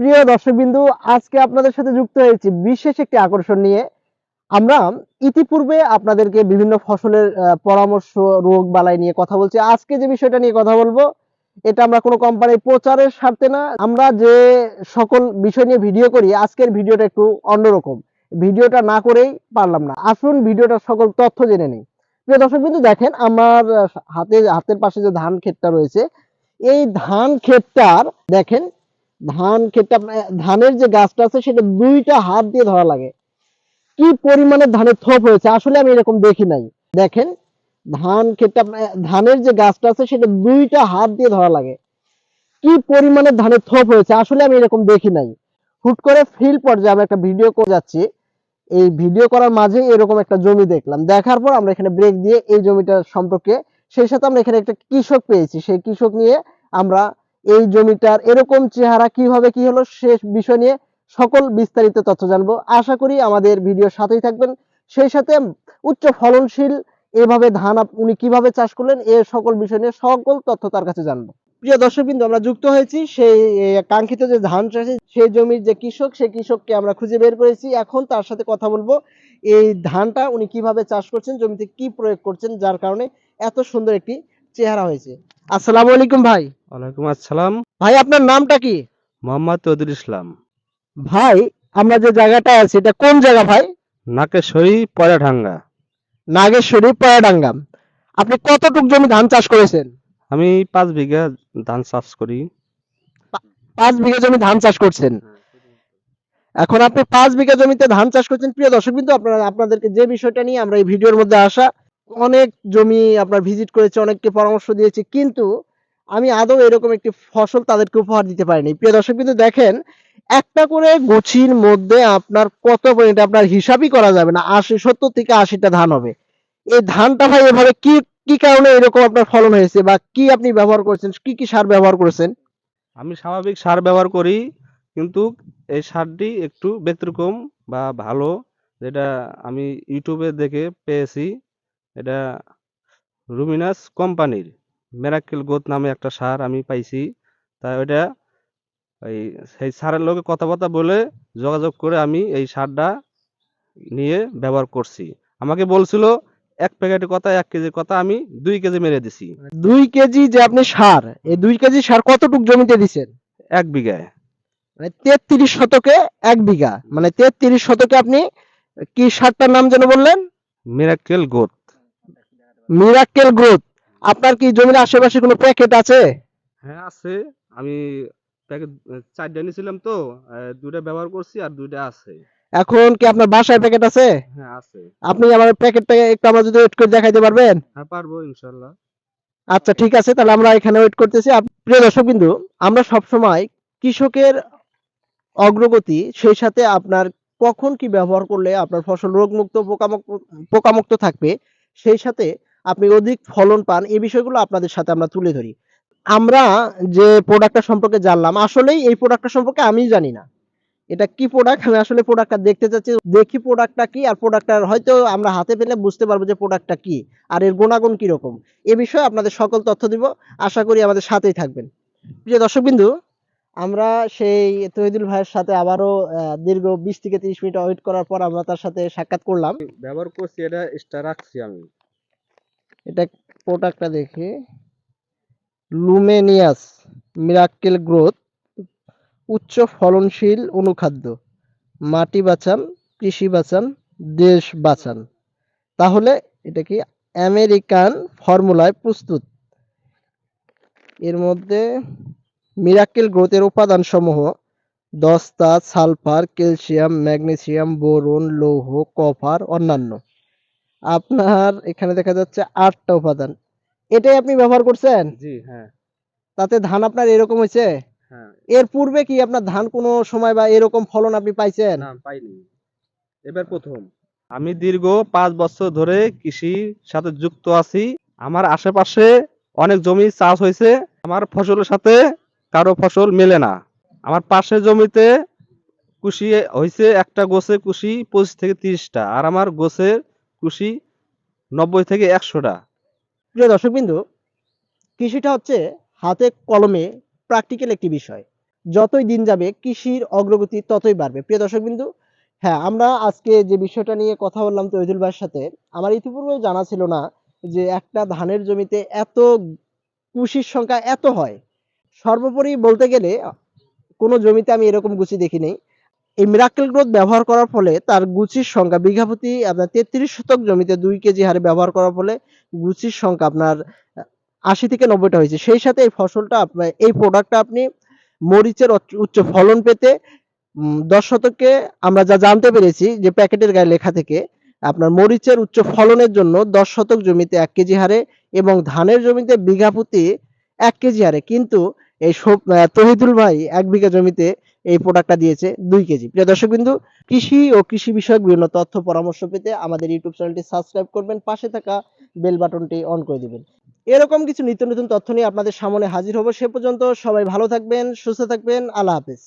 প্রিয় দর্শকবিন্দু, আজকে আপনাদের সাথে যুক্ত হয়েছি বিশেষ একটি আকর্ষণ নিয়ে। আমরা ইতিপূর্বে আপনাদেরকে বিভিন্ন ফসলের পরামর্শ, রোগ বালাই নিয়ে কথা বলছি। আজকে যে বিষয়টা নিয়ে কথা বলবো, এটা আমরা কোনো কোম্পানির প্রচারের স্বার্থে না। আমরা যে সকল বিষয় নিয়ে ভিডিও করি, আজকের ভিডিওটা একটু অন্যরকম। ভিডিওটা না করেই পারলাম না। আসুন ভিডিওটার সকল তথ্য জেনে নিই। প্রিয় দর্শকবিন্দু, দেখেন আমার হাতের পাশে যে ধান ক্ষেতটা রয়েছে, এই ধান ক্ষেতটার দেখেন, ধানের যে গাছটা আছে সেটা দুইটা হাত দিয়ে ধরা লাগে। কি পরিমাণে ধানের থোপ হয়েছে, আসলে আমি এরকম দেখি নাই। দেখেন, ধানের যে গাছটা আছে সেটা দুইটা হাত দিয়ে ধরা লাগে। কি পরিমাণে ধানের থোপ হয়েছে, আসলে আমি এরকম দেখি নাই। হুট করে ফিল্ড পর্যায়ে আমরা একটা ভিডিও করে যাচ্ছি, এই ভিডিও করার মাঝে এরকম একটা জমি দেখলাম। দেখার পর আমরা এখানে ব্রেক দিয়ে এই জমিটার সম্পর্কে, সেই সাথে আমরা এখানে একটা কৃষক পেয়েছি, সেই কৃষক নিয়ে আমরা এই জমিটার এরকম চেহারা কিভাবে কি হলো সে বিষয় নিয়ে সকল বিস্তারিত তথ্য জানবো। আশা করি আমাদের ভিডিওর সাথেই থাকবেন। সেই সাথে উচ্চ ফলনশীল এভাবে ধান উনি কিভাবে চাষ করলেন, এর সকল বিষয় নিয়ে সকল তথ্য তার কাছে জানবো। প্রিয় দর্শকবৃন্দ, আমরা যুক্ত হয়েছি সেই কাঙ্ক্ষিত যে ধান চাষি, সেই জমির যে কৃষক, সেই কৃষককে আমরা খুঁজে বের করেছি। এখন তার সাথে কথা বলবো, এই ধানটা উনি কিভাবে চাষ করছেন, জমিতে কি প্রয়োগ করছেন, যার কারণে এত সুন্দর একটি চেহারা হয়েছে। আসসালামু আলাইকুম ভাই। ওয়ালাইকুম আসসালাম। ভাই, আপনার নামটা কি? মোহাম্মদ তৌহিদুল ইসলাম। ভাই, আমরা যে জায়গাটা আছি এটা কোন জায়গা ভাই? নাকেশ্বরী পয়রাঢাঙ্গা। নাগেশ্বরী পয়াডাঙ্গা। আপনি কতটুক জমি ধান চাষ করেছেন? আমি 5 বিঘা ধান চাষ করি। 5 বিঘা জমি ধান চাষ করছেন। এখন আপনি 5 বিঘা জমিতে ধান চাষ করছেন। প্রিয় দর্শকবৃন্দ, আপনাদেরকে যে বিষয়টা নিয়ে আমরা এই ভিডিওর মধ্যে আসা, অনেক জমি আপনার ভিজিট করেছি, অনেককে পরামর্শ দিয়েছি, কিন্তু আমি আদৌ এরকম একটি ফসল তাদেরকে উপহার দিতে পারিনি। প্রিয় দর্শকবৃন্দ, দেখেন, একটা করে গুছির মধ্যে আপনার কত পরিমাণ, আপনার হিসাবই করা যাবে না, 70 থেকে 80টা ধান হবে। এই ধানটা ভাই এভাবে কি কি কারণে এরকম আপনার ফলন হয়েছে, বা কি আপনি ব্যবহার করেছেন, কি কি সার ব্যবহার করেছেন? আমি স্বাভাবিক সার ব্যবহার করি, কিন্তু এই সারটি একটু ব্যতিক্রম বা ভালো, যেটা আমি ইউটিউবে দেখে পেয়েছি। এটা রুমিনাস কোম্পানির মেরাক্কেল গোত নামে একটা সার আমি পাইছি। তাই ওইটা সেই সারের লগে কথাবার্তা বলে যোগাযোগ করে আমি এই সারটা নিয়ে ব্যবহার করছি। আমাকে বলছিল 1 প্যাকেটের কথা, 1 কেজির কথা, আমি 2 কেজি মেরে দিছি 2 কেজি যে আপনি সার, এই 2 কেজি সার কতটুক জমিতে দিছেন? 1 বিঘায়। মানে 33 শতকে 1 বিঘা, মানে 33 শতকে আপনি কি সারটার নাম যেন বললেন? মিরাক্কেল গোত। মিরাক্কেল গ্রোথ। আপনার কি জমির আশেপাশে কোনো প্যাকেট আছে? হ্যাঁ আছে। আমি প্যাকেট 4টা নিয়েছিলাম তো, 2টা ব্যবহার করছি আর 2টা আছে। এখন কি আপনার বাসায় প্যাকেট আছে? হ্যাঁ আছে। আপনি আমার প্যাকেটটা একটু আমার যদি ওয়েট করে দেখাইতে পারবেন? হ্যাঁ পারবো ইনশাল্লাহ। আচ্ছা, ঠিক আছে, তাহলে আমরা এখানে ওয়েট করতেছি। প্রিয় দর্শকবিন্দু, আমরা সবসময় কৃষকের অগ্রগতি, সেই সাথে আপনার কখন কি ব্যবহার করলে আপনার ফসল রোগমুক্ত, পোকামুক্ত থাকবে, সেই সাথে আপনি অধিক ফলন পান, এই বিষয়গুলো আপনাদের সাথে আমরা তুলে ধরি। আমরা যে প্রোডাক্টটা সম্পর্কে জানলাম, আসলেই এই প্রোডাক্টটা সম্পর্কে আমি জানি না এটা কি প্রোডাক্ট। আমি আসলে প্রোডাক্টটা দেখতে চাচ্ছি, দেখি প্রোডাক্টটা কি, আর প্রোডাক্টটার হয়তো আমরা হাতে পেলে বুঝতে পারবো যে প্রোডাক্টটা কি আর এর গুণাগুণ কি রকম। এ বিষয়ে আপনাদের সকল তথ্য দিব। আশা করি আমাদের সাথেই থাকবেন। প্রিয় দর্শকবিন্দু, আমরা সেই তহিদুল ভাইয়ের সাথে আবারও দীর্ঘ 20 থেকে 30 মিনিট ওয়েট করার পর আমরা তার সাথে সাক্ষাৎ করলাম। ব্যবহার করছি, এটা স্টার রাখছি আমি। এটা প্রোডাক্টটা দেখি, লুমেনিয়াস মিরাক্কেল গ্রোথ, উচ্চ ফলনশীল অনুখাদ্য, মাটি বাঁচান, কৃষি বাঁচান, দেশ বাঁচান। তাহলে এটা কি আমেরিকান ফর্মুলায় প্রস্তুত। এর মধ্যে মিরাক্কেল গ্রোথের উপাদান সমূহ: দস্তা, সালফার, ক্যালসিয়াম, ম্যাগনেসিয়াম, বোরন, লৌহ, কপার, অন্যান্য। আপনার এখানে দেখা যাচ্ছে 8টা উপাদান। এটাই আপনি ব্যবহার করছেন? জি হ্যাঁ। তাতে ধান আপনার এরকম হয়েছে? হ্যাঁ। এর পূর্বে কি আপনার ধান কোনো সময় বা এরকম ফলন আপনি পাইছেন? না পাইনি, এবার প্রথম। আমি দীর্ঘ 5 বছর ধরে কৃষির সাথে যুক্ত আছি। আমার আশেপাশে অনেক জমি চাষ হয়েছে, আমার ফসলের সাথে কারো ফসল মেলে না। আমার পাশের জমিতে কুশি হয়েছে, একটা গোছে কুশি 25 থেকে 30টা, আর আমার গোছের কুশি 90 থেকে 100টা। প্রিয় দর্শকবিন্দু, কৃষিটা হচ্ছে হাতে কলমে প্র্যাকটিক্যাল একটি বিষয়। যতই দিন যাবে কৃষির অগ্রগতি ততই বাড়বে। প্রিয় দর্শকবিন্দু, হ্যাঁ, আমরা আজকে যে বিষয়টা নিয়ে কথা বললাম তৈজুল ভাইয়ের সাথে, আমার ইতিপূর্বেও জানা ছিল না যে একটা ধানের জমিতে এত কুশির সংখ্যা এত হয়। সর্বোপরি বলতে গেলে কোনো জমিতে আমি এরকম গুছি দেখি নাই। এই মিরাকেল গ্রোথ ব্যবহার করার ফলে তার গুছির সংখ্যা বিঘা প্রতি আপনার ৩৩ শতক জমিতে ২ কেজি হারে ব্যবহার করার ফলে গুছির সংখ্যা আপনার ৮০ থেকে ৯০টা হয়েছে। সেই সাথে এই ফসলটা আপনার এই প্রোডাক্টটা আপনি মরিচের উচ্চ ফলন পেতে ১০ শতকে আমরা যা জানতে পেরেছি যে প্যাকেটের গায়ে লেখা থেকে আপনার মরিচের উচ্চ ফলনের জন্য ১০ শতক জমিতে ১ কেজি হারে এবং ধানের জমিতে বিঘা প্রতি ১ কেজি হারে, কিন্তু এই তহিদুল ভাই ১ বিঘা জমিতে এই প্রোডাক্টটা দিয়েছে ২ কেজি। প্রিয় দর্শকবিন্দু, কৃষি ও কৃষি বিষয়ক বিভিন্ন তথ্য পরামর্শ পেতে আমাদের ইউটিউব চ্যানেলটি সাবস্ক্রাইব করবেন, পাশে থাকা বেল বাটনটি অন করে দিবেন। এরকম কিছু নিত্য নতুন তথ্য নিয়ে আপনাদের সামনে হাজির হব। সে পর্যন্ত সবাই ভালো থাকবেন, সুস্থ থাকবেন। আল্লাহ হাফেজ।